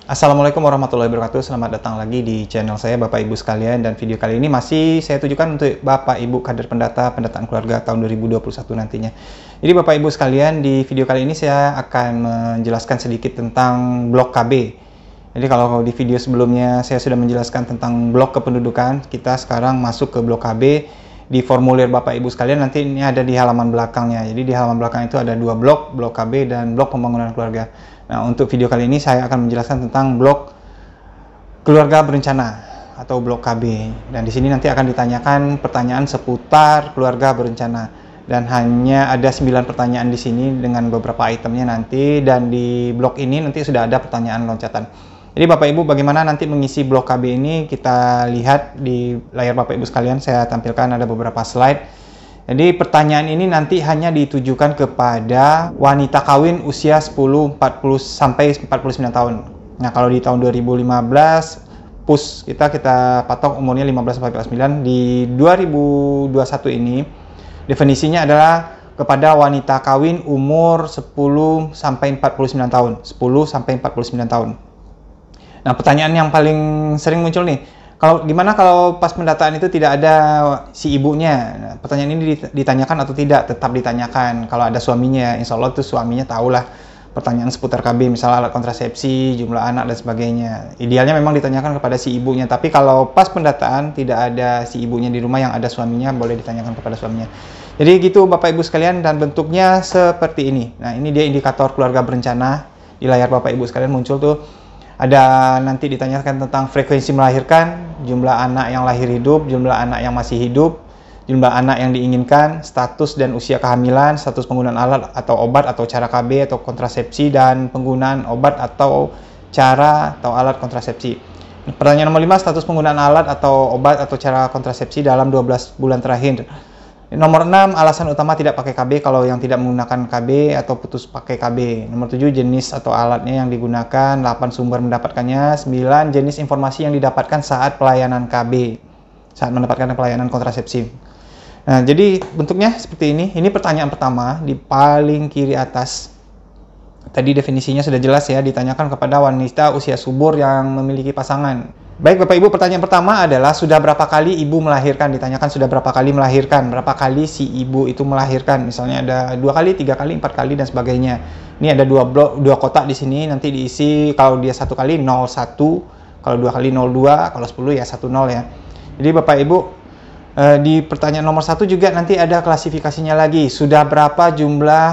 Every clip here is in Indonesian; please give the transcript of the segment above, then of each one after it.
Assalamualaikum warahmatullahi wabarakatuh. Selamat datang lagi di channel saya Bapak Ibu sekalian, dan video kali ini masih saya tujukan untuk Bapak Ibu kader pendataan keluarga tahun 2021 nantinya. Jadi Bapak Ibu sekalian, di video kali ini saya akan menjelaskan sedikit tentang blok KB. Jadi kalau di video sebelumnya saya sudah menjelaskan tentang blok kependudukan, kita sekarang masuk ke blok KB. Di formulir Bapak Ibu sekalian nanti ini ada di halaman belakangnya. Jadi di halaman belakang itu ada dua blok, blok KB dan blok pembangunan keluarga. Nah, untuk video kali ini saya akan menjelaskan tentang blok keluarga berencana atau blok KB. Dan di sini nanti akan ditanyakan pertanyaan seputar keluarga berencana. Dan hanya ada 9 pertanyaan di sini dengan beberapa itemnya nanti, dan di blok ini nanti sudah ada pertanyaan loncatan. Jadi Bapak Ibu, bagaimana nanti mengisi blok KB ini, kita lihat di layar Bapak Ibu sekalian. Saya tampilkan ada beberapa slide. Jadi pertanyaan ini nanti hanya ditujukan kepada wanita kawin usia 10, 40 sampai 49 tahun. Nah, kalau di tahun 2015 PUS kita patok umurnya 15 sampai 49. Di 2021 ini definisinya adalah kepada wanita kawin umur 10 sampai 49 tahun. 10 sampai 49 tahun. Nah, pertanyaan yang paling sering muncul nih, gimana kalau pas pendataan itu tidak ada si ibunya? Nah, pertanyaan ini ditanyakan atau tidak? Tetap ditanyakan. Kalau ada suaminya, insya Allah tuh suaminya tahulah pertanyaan seputar KB, misalnya alat kontrasepsi, jumlah anak, dan sebagainya. Idealnya memang ditanyakan kepada si ibunya, tapi kalau pas pendataan tidak ada si ibunya di rumah, yang ada suaminya, boleh ditanyakan kepada suaminya. Jadi gitu Bapak Ibu sekalian, dan bentuknya seperti ini. Nah, ini dia indikator keluarga berencana. Di layar Bapak Ibu sekalian muncul tuh. Ada nanti ditanyakan tentang frekuensi melahirkan, jumlah anak yang lahir hidup, jumlah anak yang masih hidup, jumlah anak yang diinginkan, status dan usia kehamilan, status penggunaan alat atau obat atau cara KB atau kontrasepsi, dan penggunaan obat atau cara atau alat kontrasepsi. Pertanyaan nomor 5, status penggunaan alat atau obat atau cara kontrasepsi dalam 12 bulan terakhir. Nomor 6, alasan utama tidak pakai KB kalau yang tidak menggunakan KB atau putus pakai KB. Nomor 7, jenis atau alatnya yang digunakan. 8, sumber mendapatkannya. 9, jenis informasi yang didapatkan saat pelayanan KB, saat mendapatkan pelayanan kontrasepsi. Nah, jadi bentuknya seperti ini. Ini pertanyaan pertama di paling kiri atas. Tadi definisinya sudah jelas ya, ditanyakan kepada wanita usia subur yang memiliki pasangan. Baik Bapak Ibu, pertanyaan pertama adalah sudah berapa kali ibu melahirkan? Ditanyakan sudah berapa kali melahirkan, berapa kali si ibu itu melahirkan. Misalnya ada 2 kali, 3 kali, 4 kali, dan sebagainya. Ini ada 2 kotak di sini, nanti diisi kalau dia 1 kali 01, kalau 2 kali 02, kalau 10 ya 10 ya. Jadi Bapak Ibu, di pertanyaan nomor 1 juga nanti ada klasifikasinya lagi. Sudah berapa jumlah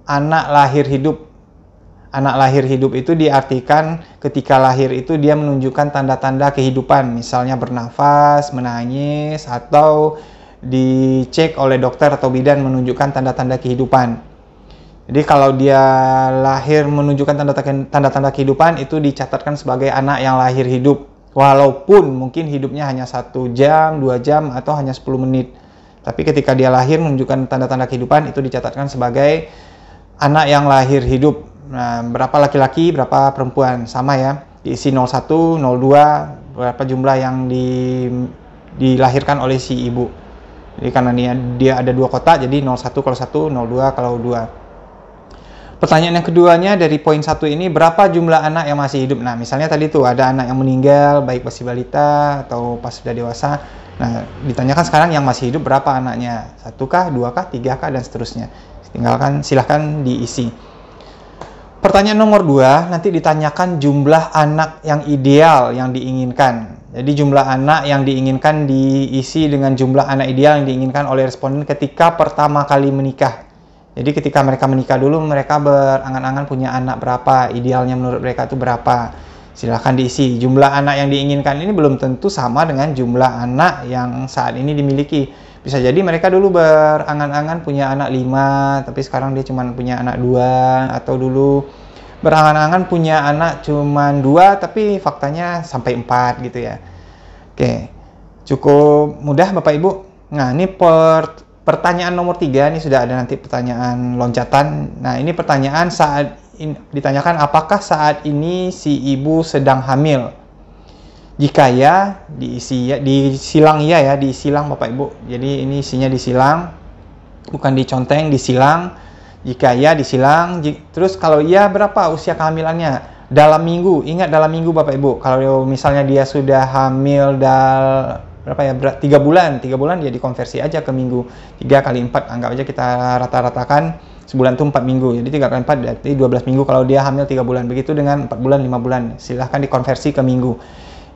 anak lahir hidup? Anak lahir hidup itu diartikan ketika lahir itu dia menunjukkan tanda-tanda kehidupan, misalnya bernafas, menangis, atau dicek oleh dokter atau bidan menunjukkan tanda-tanda kehidupan. Jadi kalau dia lahir menunjukkan tanda-tanda kehidupan, itu dicatatkan sebagai anak yang lahir hidup, walaupun mungkin hidupnya hanya 1 jam, 2 jam, atau hanya 10 menit. Tapi ketika dia lahir menunjukkan tanda-tanda kehidupan, itu dicatatkan sebagai anak yang lahir hidup. Nah, berapa laki-laki, berapa perempuan, sama ya. Diisi 01, 02, berapa jumlah yang dilahirkan oleh si ibu. Jadi karena dia ada 2 kotak, jadi 01 kalau 1, 02 kalau 2. Pertanyaan yang keduanya dari poin 1 ini, berapa jumlah anak yang masih hidup? Nah, misalnya tadi tuh ada anak yang meninggal, baik masih balita atau pas sudah dewasa. Nah, ditanyakan sekarang yang masih hidup berapa anaknya? 1 kah, 2 kah, 3 kah, dan seterusnya. Silahkan diisi. Pertanyaan nomor 2, nanti ditanyakan jumlah anak yang ideal yang diinginkan. Jadi jumlah anak yang diinginkan diisi dengan jumlah anak ideal yang diinginkan oleh responden ketika pertama kali menikah. Jadi ketika mereka menikah dulu, mereka berangan-angan punya anak berapa, idealnya menurut mereka itu berapa. Silahkan diisi. Jumlah anak yang diinginkan ini belum tentu sama dengan jumlah anak yang saat ini dimiliki. Bisa jadi mereka dulu berangan-angan punya anak 5, tapi sekarang dia cuma punya anak 2, atau dulu berangan-angan punya anak cuma 2, tapi faktanya sampai 4 gitu ya. Oke, cukup mudah Bapak Ibu. Nah, ini pertanyaan nomor 3, ini sudah ada nanti pertanyaan loncatan. Nah, ini pertanyaan ditanyakan apakah saat ini si ibu sedang hamil. Jika ya, disilang ya, disilang Bapak Ibu. Jadi ini isinya disilang, bukan diconteng, disilang. Jika ya, disilang. Terus kalau iya, berapa usia kehamilannya? dalam minggu. Ingat dalam minggu Bapak Ibu. Kalau misalnya dia sudah hamil berapa ya? 3 bulan. 3 bulan dia dikonversi aja ke minggu. 3 kali 4 anggap aja kita rata-ratakan sebulan itu 4 minggu. Jadi 3 kali 4 berarti 12 minggu kalau dia hamil 3 bulan. Begitu dengan 4 bulan, 5 bulan. Silahkan dikonversi ke minggu.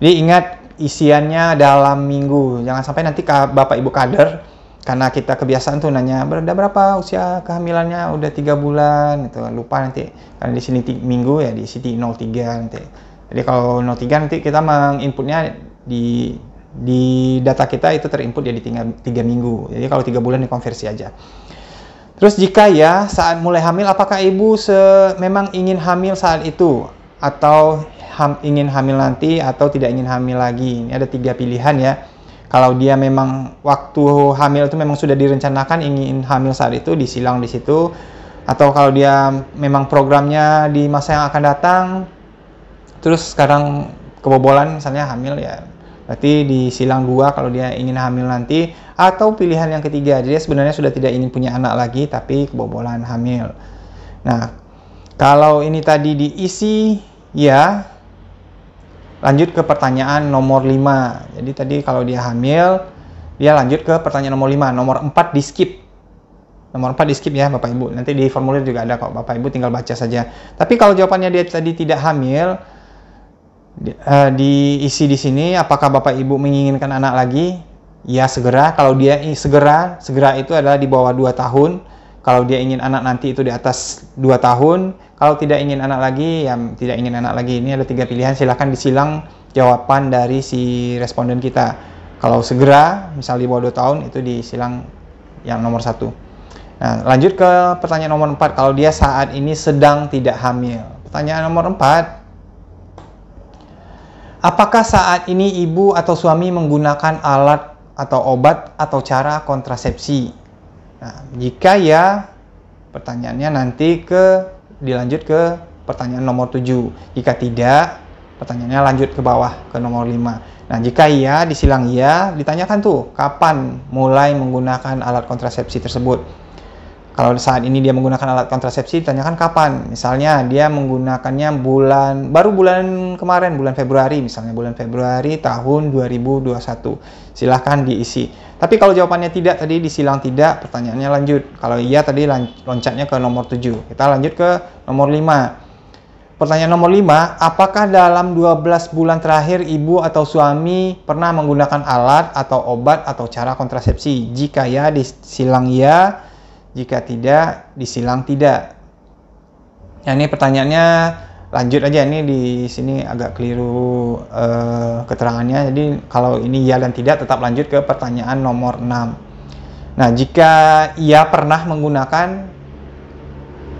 Jadi ingat isiannya dalam minggu. Jangan sampai nanti Bapak Ibu kader, karena kita kebiasaan tuh nanya udah berapa usia kehamilannya, udah 3 bulan gitu, lupa nanti karena di sini minggu ya diisi 03 nanti. Jadi kalau 03 nanti kita menginputnya di data kita itu terinput jadi 3 minggu. Jadi kalau 3 bulan dikonversi aja. Terus jika ya saat mulai hamil, apakah ibu memang ingin hamil saat itu atau ingin hamil nanti atau tidak ingin hamil lagi? Ini ada 3 pilihan ya. Kalau dia memang waktu hamil itu memang sudah direncanakan ingin hamil saat itu, disilang di situ. Atau kalau dia memang programnya di masa yang akan datang, terus sekarang kebobolan misalnya hamil ya, berarti disilang 2 kalau dia ingin hamil nanti. Atau pilihan yang ketiga, dia sebenarnya sudah tidak ingin punya anak lagi tapi kebobolan hamil. Nah, kalau ini tadi diisi ya, lanjut ke pertanyaan nomor 5. Jadi tadi kalau dia hamil, dia lanjut ke pertanyaan nomor 5. Nomor 4 di skip. Nomor 4 di skip ya Bapak Ibu. Nanti di formulir juga ada kok, Bapak Ibu tinggal baca saja. Tapi kalau jawabannya dia tadi tidak hamil, diisi di sini, apakah Bapak Ibu menginginkan anak lagi? Ya segera. Kalau dia segera itu adalah di bawah 2 tahun. Kalau dia ingin anak nanti itu di atas 2 tahun. Kalau tidak ingin anak lagi, ya tidak ingin anak lagi. Ini ada 3 pilihan, silahkan disilang jawaban dari si responden kita. Kalau segera, misal di bawah 2 tahun, itu disilang yang nomor 1. Nah, lanjut ke pertanyaan nomor 4. Kalau dia saat ini sedang tidak hamil. Pertanyaan nomor 4. Apakah saat ini ibu atau suami menggunakan alat atau obat atau cara kontrasepsi? Nah, jika ya, pertanyaannya nanti dilanjut ke pertanyaan nomor 7. Jika tidak, pertanyaannya lanjut ke bawah ke nomor 5. Nah, jika iya, disilang iya, ditanyakan tuh kapan mulai menggunakan alat kontrasepsi tersebut. Kalau saat ini dia menggunakan alat kontrasepsi, ditanyakan kapan. Misalnya dia menggunakannya baru bulan kemarin, bulan Februari, misalnya bulan Februari tahun 2021. Silahkan diisi. Tapi kalau jawabannya tidak, tadi disilang tidak, pertanyaannya lanjut. Kalau iya tadi loncatnya ke nomor 7. Kita lanjut ke nomor 5. Pertanyaan nomor 5, apakah dalam 12 bulan terakhir ibu atau suami pernah menggunakan alat atau obat atau cara kontrasepsi? Jika ya, disilang ya. Jika tidak, disilang tidak. Nah, ini pertanyaannya lanjut aja. Ini di sini agak keliru keterangannya. Jadi kalau ini ya dan tidak, tetap lanjut ke pertanyaan nomor 6. Nah, jika ia pernah menggunakan,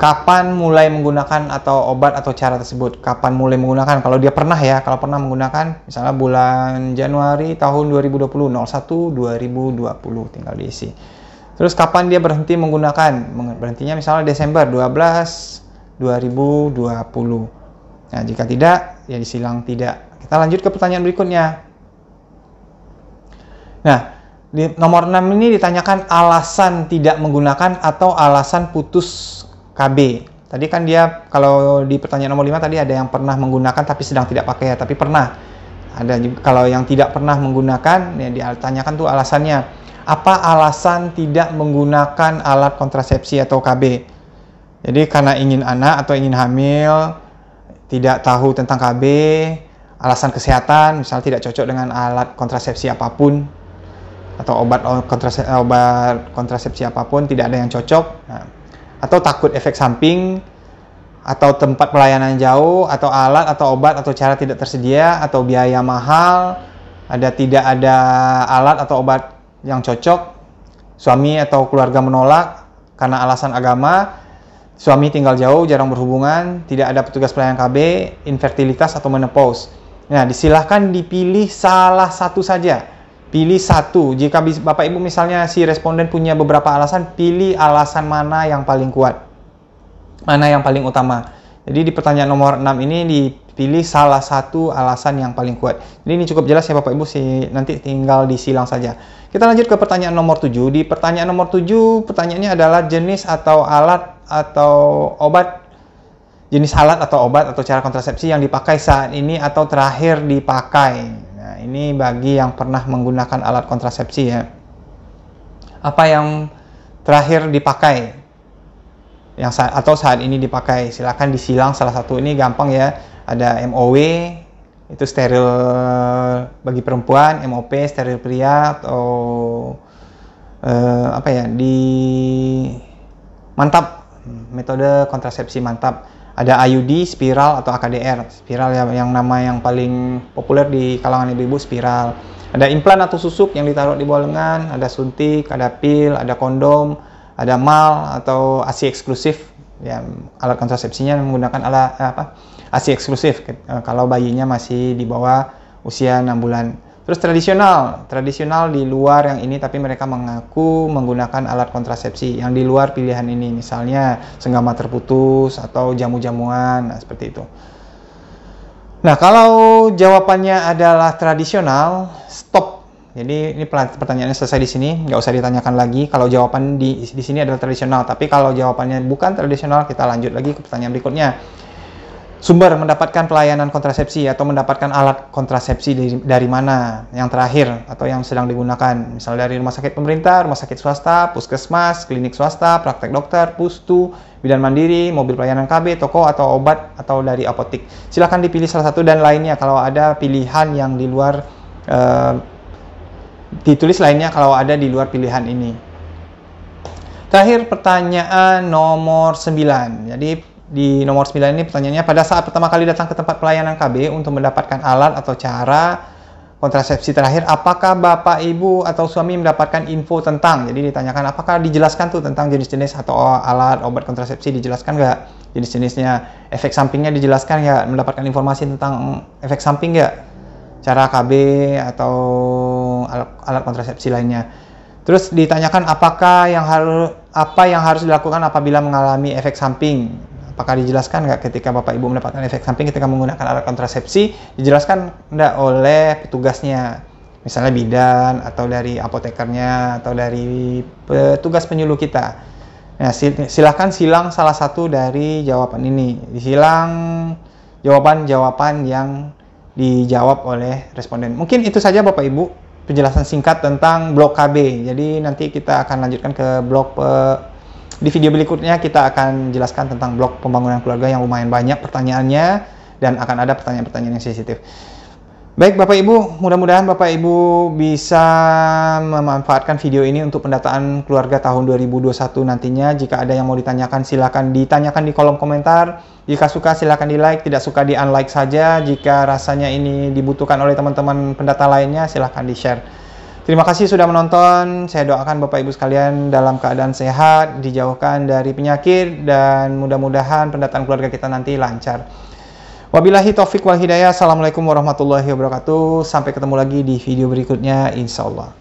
kapan mulai menggunakan atau obat atau cara tersebut? Kapan mulai menggunakan? Kalau dia pernah ya, kalau pernah menggunakan, misalnya bulan Januari tahun 2020, 01/2020, tinggal diisi. Terus kapan dia berhenti menggunakan? Berhentinya misalnya Desember 12 2020. Nah, jika tidak, ya disilang tidak. Kita lanjut ke pertanyaan berikutnya. Nah, di nomor 6 ini ditanyakan alasan tidak menggunakan atau alasan putus KB. Tadi kan dia, kalau di pertanyaan nomor 5 tadi ada yang pernah menggunakan tapi sedang tidak pakai, tapi pernah. Ada juga, kalau yang tidak pernah menggunakan, ya ditanyakan tuh alasannya. Apa alasan tidak menggunakan alat kontrasepsi atau KB? Jadi karena ingin anak atau ingin hamil, tidak tahu tentang KB, alasan kesehatan, misalnya tidak cocok dengan alat kontrasepsi apapun, atau obat kontrasepsi apapun, tidak ada yang cocok. Nah, atau takut efek samping, atau tempat pelayanan jauh, atau alat atau obat atau cara tidak tersedia, atau biaya mahal, tidak ada alat atau obat yang cocok, suami atau keluarga menolak karena alasan agama, suami tinggal jauh, jarang berhubungan, tidak ada petugas pelayanan KB, infertilitas atau menopause. Nah, disilahkan dipilih salah satu saja. Pilih satu. Jika Bapak Ibu misalnya si responden punya beberapa alasan, pilih alasan mana yang paling kuat, mana yang paling utama. Jadi di pertanyaan nomor 6 ini dipilih salah satu alasan yang paling kuat. Jadi ini cukup jelas ya Bapak Ibu, nanti tinggal disilang saja. Kita lanjut ke pertanyaan nomor 7. Di pertanyaan nomor 7, pertanyaannya adalah jenis atau alat atau obat jenis alat atau obat atau cara kontrasepsi yang dipakai saat ini atau terakhir dipakai. Nah, ini bagi yang pernah menggunakan alat kontrasepsi ya. Apa yang terakhir dipakai? Atau saat ini dipakai, silakan disilang salah satu. Ini gampang ya, ada MOW itu steril bagi perempuan, MOP steril pria, atau di mantap, metode kontrasepsi mantap. Ada IUD, spiral atau AKDR. Spiral yang nama yang paling populer di kalangan ibu-ibu, spiral. Ada implan atau susuk yang ditaruh di bawah lengan, ada suntik, ada pil, ada kondom, ada mal atau ASI eksklusif. Ya, alat kontrasepsinya menggunakan ASI eksklusif kalau bayinya masih di bawah usia 6 bulan. Terus tradisional di luar yang ini, tapi mereka mengaku menggunakan alat kontrasepsi yang di luar pilihan ini, misalnya senggama terputus atau jamu-jamuan, nah, seperti itu. Nah, kalau jawabannya adalah tradisional, stop. Jadi ini pertanyaannya selesai di sini, nggak usah ditanyakan lagi. Kalau jawaban di sini adalah tradisional, tapi kalau jawabannya bukan tradisional, kita lanjut lagi ke pertanyaan berikutnya. Sumber mendapatkan pelayanan kontrasepsi atau mendapatkan alat kontrasepsi dari mana? Yang terakhir atau yang sedang digunakan, misal dari rumah sakit pemerintah, rumah sakit swasta, puskesmas, klinik swasta, praktek dokter, pustu, bidan mandiri, mobil pelayanan KB, toko atau obat, atau dari apotik. Silakan dipilih salah satu dan lainnya kalau ada pilihan yang di luar, ditulis lainnya kalau ada di luar pilihan ini. Terakhir pertanyaan nomor 9. Jadi di nomor 9 ini pertanyaannya, pada saat pertama kali datang ke tempat pelayanan KB untuk mendapatkan alat atau cara kontrasepsi terakhir, apakah Bapak, Ibu, atau suami mendapatkan info tentang, jadi ditanyakan apakah dijelaskan tuh tentang jenis-jenis atau alat obat kontrasepsi, dijelaskan nggak jenis-jenisnya, efek sampingnya dijelaskan nggak, mendapatkan informasi tentang efek samping nggak, cara KB atau alat kontrasepsi lainnya. Terus ditanyakan apa yang harus dilakukan apabila mengalami efek samping. Apakah dijelaskan nggak ketika Bapak Ibu mendapatkan efek samping ketika menggunakan alat kontrasepsi? Dijelaskan nggak oleh petugasnya, misalnya bidan atau dari apotekernya atau dari petugas penyuluh kita. Nah, silahkan silang salah satu dari jawaban ini. Disilang jawaban-jawaban yang dijawab oleh responden. Mungkin itu saja Bapak Ibu penjelasan singkat tentang blok KB. Jadi nanti kita akan lanjutkan ke blok di video berikutnya, kita akan jelaskan tentang blok pembangunan keluarga yang lumayan banyak pertanyaannya dan akan ada pertanyaan-pertanyaan yang sensitif. Baik Bapak Ibu, mudah-mudahan Bapak Ibu bisa memanfaatkan video ini untuk pendataan keluarga tahun 2021 nantinya. Jika ada yang mau ditanyakan, silakan ditanyakan di kolom komentar. Jika suka silakan di like, tidak suka di unlike saja. Jika rasanya ini dibutuhkan oleh teman-teman pendata lainnya, silakan di share. Terima kasih sudah menonton. Saya doakan Bapak Ibu sekalian dalam keadaan sehat, dijauhkan dari penyakit, dan mudah-mudahan pendataan keluarga kita nanti lancar. Wabillahi taufik wal hidayah. Assalamualaikum warahmatullahi wabarakatuh. Sampai ketemu lagi di video berikutnya, insya Allah.